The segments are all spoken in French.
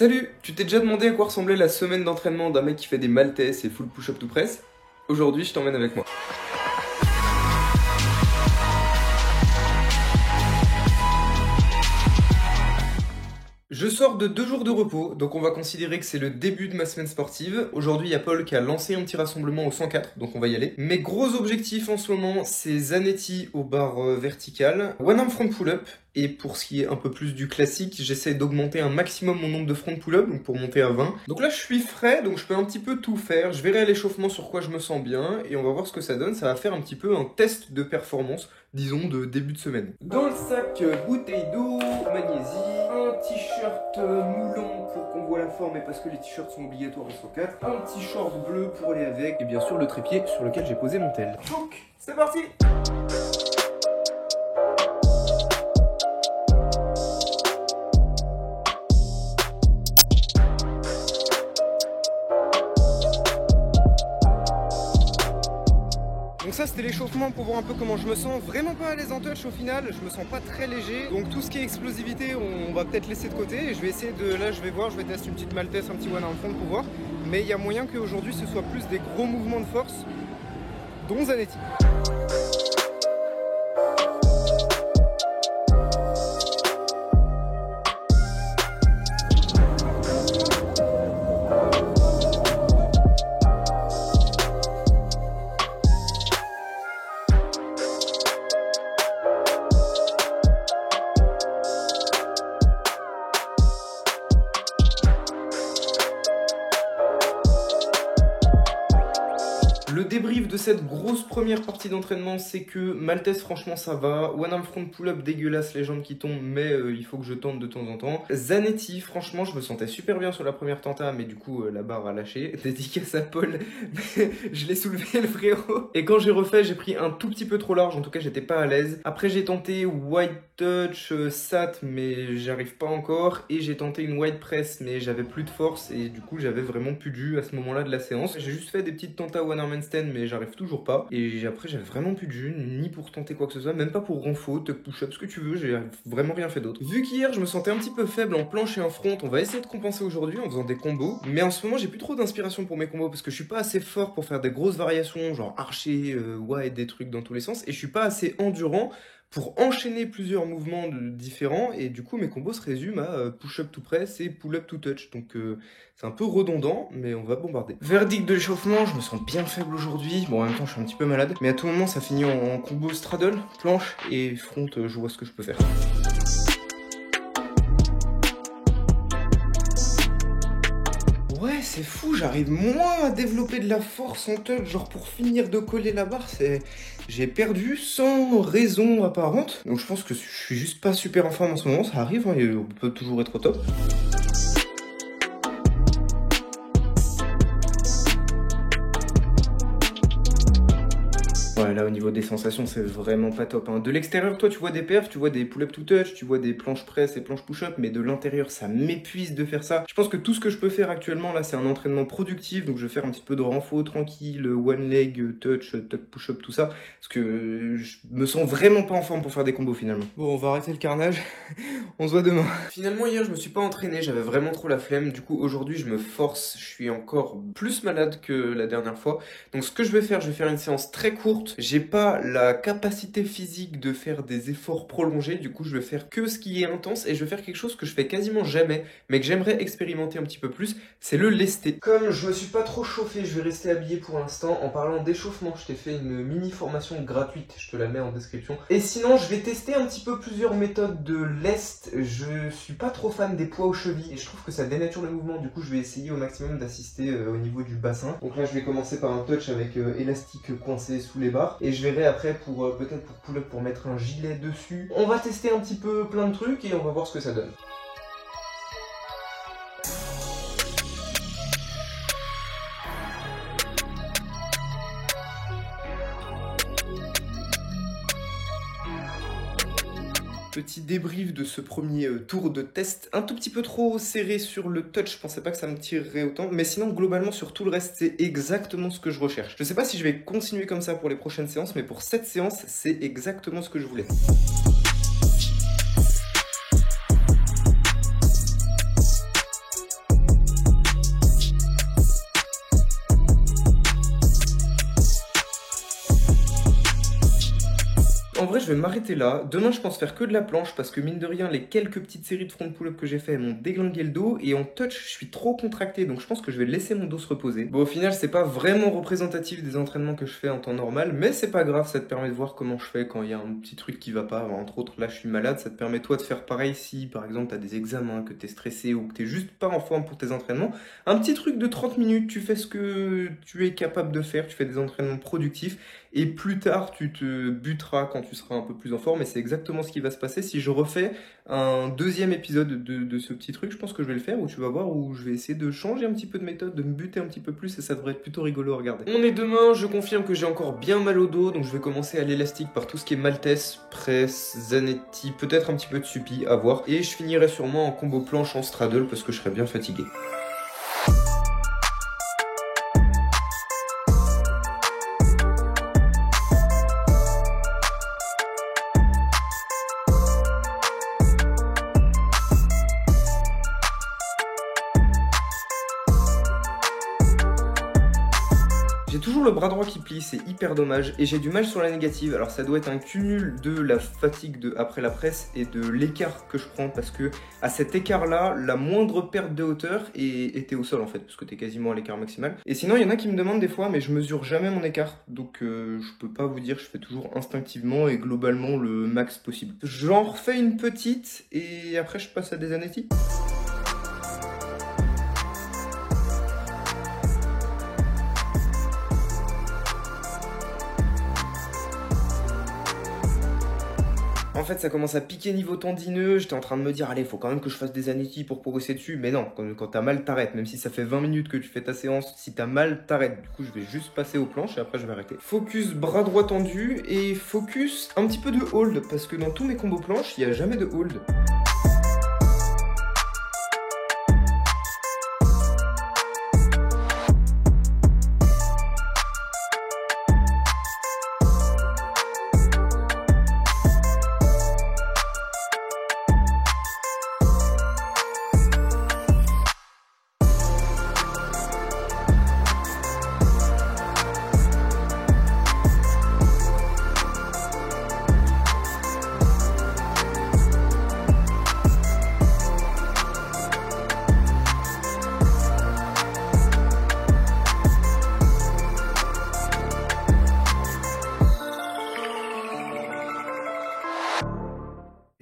Salut! Tu t'es déjà demandé à quoi ressemblait la semaine d'entraînement d'un mec qui fait des maltesses et full push-up to press? Aujourd'hui, je t'emmène avec moi. Je sors de 2 jours de repos, donc on va considérer que c'est le début de ma semaine sportive. Aujourd'hui, il y a Paul qui a lancé un petit rassemblement au 104, donc on va y aller. Mes gros objectifs en ce moment, c'est Zanetti aux barres verticales, one arm front pull-up, et pour ce qui est un peu plus du classique, j'essaie d'augmenter un maximum mon nombre de front pull-up, donc pour monter à 20. Donc là, je suis frais, donc je peux un petit peu tout faire. Je verrai à l'échauffement sur quoi je me sens bien, et on va voir ce que ça donne. Ça va faire un petit peu un test de performance, disons de début de semaine. Dans le sac, bouteille d'eau, magnésie, un t-shirt moulant pour qu'on voit la forme et parce que les t-shirts sont obligatoires au 104, un petit short bleu pour aller avec, et bien sûr le trépied sur lequel j'ai posé mon tel. Donc, c'est parti! Donc ça c'était l'échauffement pour voir un peu comment je me sens. Vraiment pas à l'aise en touch au final, je me sens pas très léger. Donc tout ce qui est explosivité on va peut-être laisser de côté. Et je vais essayer de, là je vais voir, je vais tester une petite maltesse, un petit one arm front pour voir. Mais il y a moyen qu'aujourd'hui ce soit plus des gros mouvements de force, dont Zanetti. Le débrief de cette grosse première partie d'entraînement, c'est que maltesse franchement ça va, one arm front pull-up dégueulasse, les jambes qui tombent, mais il faut que je tente de temps en temps. Zanetti, franchement je me sentais super bien sur la première tenta, mais du coup la barre a lâché. Dédicace à Paul, je l'ai soulevé le frérot. Et quand j'ai refait, j'ai pris un tout petit peu trop large, en tout cas j'étais pas à l'aise. Après j'ai tenté wide touch, sat, mais j'arrive pas encore. Et j'ai tenté une wide press, mais j'avais plus de force et du coup j'avais vraiment plus de jus à ce moment-là de la séance. J'ai juste fait des petites tentas one arm handstand, mais j'arrive toujours pas. Et après j'avais vraiment plus de jus, ni pour tenter quoi que ce soit, même pas pour renfo, tuck push-up, ce que tu veux, j'ai vraiment rien fait d'autre. Vu qu'hier je me sentais un petit peu faible en planche et en front, on va essayer de compenser aujourd'hui en faisant des combos. Mais en ce moment j'ai plus trop d'inspiration pour mes combos parce que je suis pas assez fort pour faire des grosses variations, genre archer, wide, des trucs dans tous les sens. Et je suis pas assez endurant pour enchaîner plusieurs mouvements différents, et du coup mes combos se résument à push-up to press et pull-up to touch, donc c'est un peu redondant, mais on va bombarder. Verdict de l'échauffement, je me sens bien faible aujourd'hui, bon en même temps je suis un petit peu malade, mais à tout moment ça finit en combo straddle, planche, et front, je vois ce que je peux faire. Ouais, c'est fou, j'arrive moins à développer de la force en touch, genre pour finir de coller la barre, j'ai perdu sans raison apparente. Donc je pense que je suis juste pas super en forme en ce moment, ça arrive, hein, et on peut toujours être au top. Ouais, là au niveau des sensations c'est vraiment pas top, hein. De l'extérieur toi tu vois des perfs, tu vois des pull-up to touch, tu vois des planches press et planches push-up, mais de l'intérieur ça m'épuise de faire ça. Je pense que tout ce que je peux faire actuellement là c'est un entraînement productif, donc je vais faire un petit peu de renfo tranquille, one leg, touch, tuck push-up, tout ça, parce que je me sens vraiment pas en forme pour faire des combos finalement. Bon, on va arrêter le carnage, on se voit demain. Finalement hier je me suis pas entraîné, j'avais vraiment trop la flemme, du coup aujourd'hui je me force, je suis encore plus malade que la dernière fois. Donc ce que je vais faire une séance très courte. J'ai pas la capacité physique de faire des efforts prolongés, du coup je vais faire que ce qui est intense et je vais faire quelque chose que je fais quasiment jamais, mais que j'aimerais expérimenter un petit peu plus, c'est le lesté. Comme je me suis pas trop chauffé, je vais rester habillé pour l'instant. En parlant d'échauffement, je t'ai fait une mini formation gratuite, je te la mets en description. Et sinon je vais tester un petit peu plusieurs méthodes de lest. Je suis pas trop fan des poids aux chevilles et je trouve que ça dénature le mouvement, du coup je vais essayer au maximum d'assister au niveau du bassin. Donc là je vais commencer par un touch avec élastique coincé sous les barres. Et je verrai après pour peut-être pour pull-up pour mettre un gilet dessus. On va tester un petit peu plein de trucs et on va voir ce que ça donne. Petit débrief de ce premier tour de test, un tout petit peu trop serré sur le touch, je pensais pas que ça me tirerait autant, mais sinon globalement sur tout le reste c'est exactement ce que je recherche. Je sais pas si je vais continuer comme ça pour les prochaines séances, mais pour cette séance c'est exactement ce que je voulais. En vrai, je vais m'arrêter là. Demain, je pense faire que de la planche parce que mine de rien, les quelques petites séries de front pull-up que j'ai fait m'ont déglingué le dos et en touch, je suis trop contracté donc je pense que je vais laisser mon dos se reposer. Bon, au final, c'est pas vraiment représentatif des entraînements que je fais en temps normal, mais c'est pas grave, ça te permet de voir comment je fais quand il y a un petit truc qui va pas. Entre autres, là, je suis malade, ça te permet toi de faire pareil si par exemple t'as des examens, que t'es stressé ou que t'es juste pas en forme pour tes entraînements. Un petit truc de 30 minutes, tu fais ce que tu es capable de faire, tu fais des entraînements productifs et plus tard tu te buteras quand tu seras un peu plus en forme et c'est exactement ce qui va se passer si je refais un deuxième épisode de ce petit truc. Je pense que je vais le faire où tu vas voir où je vais essayer de changer un petit peu de méthode, de me buter un petit peu plus et ça devrait être plutôt rigolo à regarder. On est demain, je confirme que j'ai encore bien mal au dos donc je vais commencer à l'élastique par tout ce qui est Maltese, presse, Zanetti, peut-être un petit peu de suppi, à voir et je finirai sûrement en combo planche en straddle parce que je serai bien fatigué. J'ai toujours le bras droit qui plie, c'est hyper dommage, et j'ai du mal sur la négative. Alors ça doit être un cumul de la fatigue de après la presse et de l'écart que je prends, parce que à cet écart-là, la moindre perte de hauteur était au sol en fait, parce que t'es quasiment à l'écart maximal. Et sinon, il y en a qui me demandent des fois, mais je mesure jamais mon écart, donc je peux pas vous dire, je fais toujours instinctivement et globalement le max possible. J'en refais une petite, et après je passe à des Zanetti. En fait, ça commence à piquer niveau tendineux, j'étais en train de me dire, allez, faut quand même que je fasse des Zanetti pour progresser dessus, mais non, quand t'as mal, t'arrêtes, même si ça fait 20 minutes que tu fais ta séance, si t'as mal, t'arrêtes. Du coup, je vais juste passer aux planches et après je vais arrêter. Focus bras droit tendu et focus un petit peu de hold, parce que dans tous mes combos planches, il n'y a jamais de hold.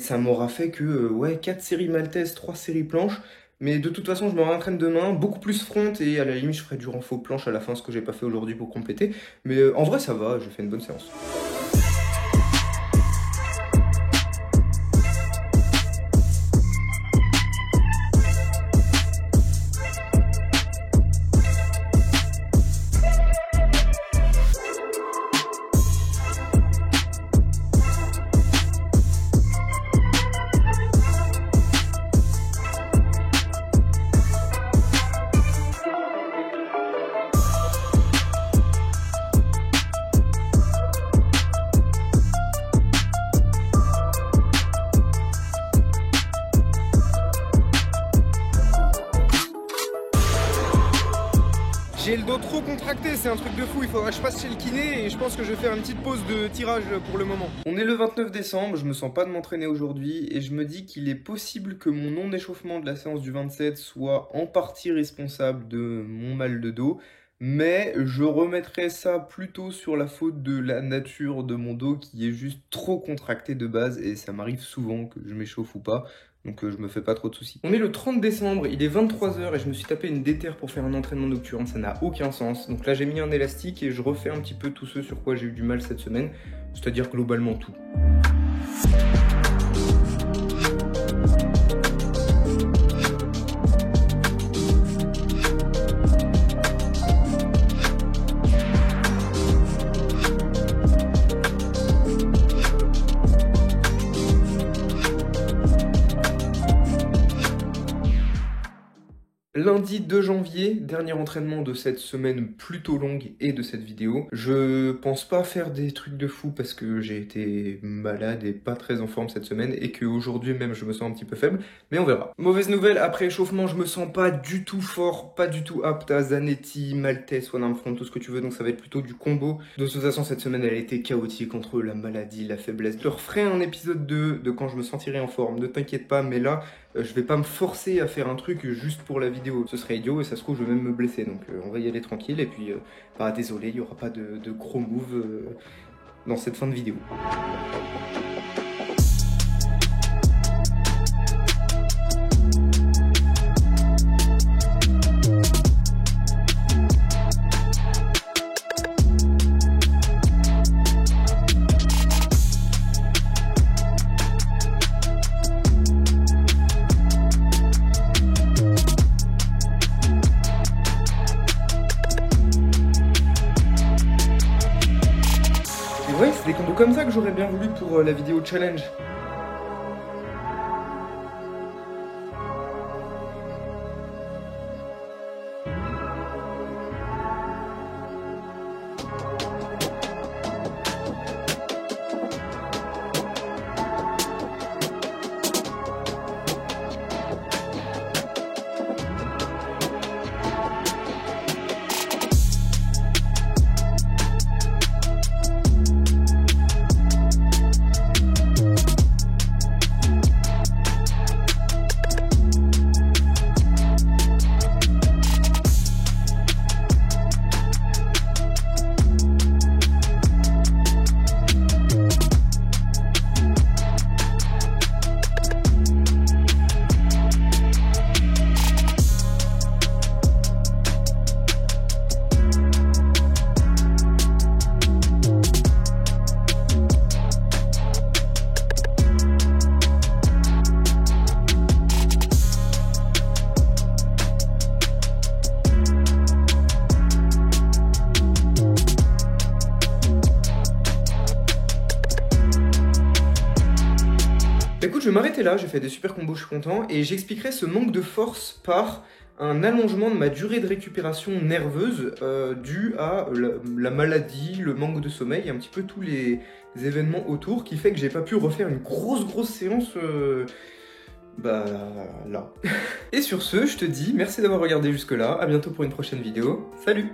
Ça m'aura fait que, ouais, 4 séries Maltese, 3 séries planches. Mais de toute façon, je me réentraîne demain, beaucoup plus front, et à la limite, je ferai du renfort planche à la fin, ce que j'ai pas fait aujourd'hui pour compléter. Mais en vrai, ça va, j'ai fait une bonne séance. J'ai le dos trop contracté, c'est un truc de fou, il faudra que je passe chez le kiné et je pense que je vais faire une petite pause de tirage pour le moment. On est le 29 décembre, je me sens pas de m'entraîner aujourd'hui et je me dis qu'il est possible que mon non-échauffement de la séance du 27 soit en partie responsable de mon mal de dos, mais je remettrai ça plutôt sur la faute de la nature de mon dos qui est juste trop contracté de base et ça m'arrive souvent que je m'échauffe ou pas. Donc je me fais pas trop de soucis. On est le 30 décembre, il est 23 h et je me suis tapé une déterre pour faire un entraînement nocturne, ça n'a aucun sens. Donc là j'ai mis un élastique et je refais un petit peu tout ce sur quoi j'ai eu du mal cette semaine, c'est-à-dire globalement tout. Lundi 2 janvier, dernier entraînement de cette semaine plutôt longue et de cette vidéo. Je pense pas faire des trucs de fou parce que j'ai été malade et pas très en forme cette semaine et qu'aujourd'hui même je me sens un petit peu faible, mais on verra. Mauvaise nouvelle, après échauffement, je me sens pas du tout fort, pas du tout apte à Zanetti, Maltese, One Arm Front, tout ce que tu veux, donc ça va être plutôt du combo. De toute façon, cette semaine elle a été chaotique entre la maladie, la faiblesse. Je leur ferai un épisode 2 de quand je me sentirai en forme, ne t'inquiète pas, mais là, je vais pas me forcer à faire un truc juste pour la vidéo. Ce serait idiot et ça se trouve je vais même me blesser. Donc on va y aller tranquille et puis bah désolé, il n'y aura pas de gros moves dans cette fin de vidéo. Ouais, c'est des combos comme ça que j'aurais bien voulu pour la vidéo challenge. Écoute, je vais m'arrêter là, j'ai fait des super combos, je suis content, et j'expliquerai ce manque de force par un allongement de ma durée de récupération nerveuse dû à la maladie, le manque de sommeil, et un petit peu tous les événements autour qui fait que j'ai pas pu refaire une grosse séance bah là. Et sur ce, je te dis merci d'avoir regardé jusque là, à bientôt pour une prochaine vidéo, salut!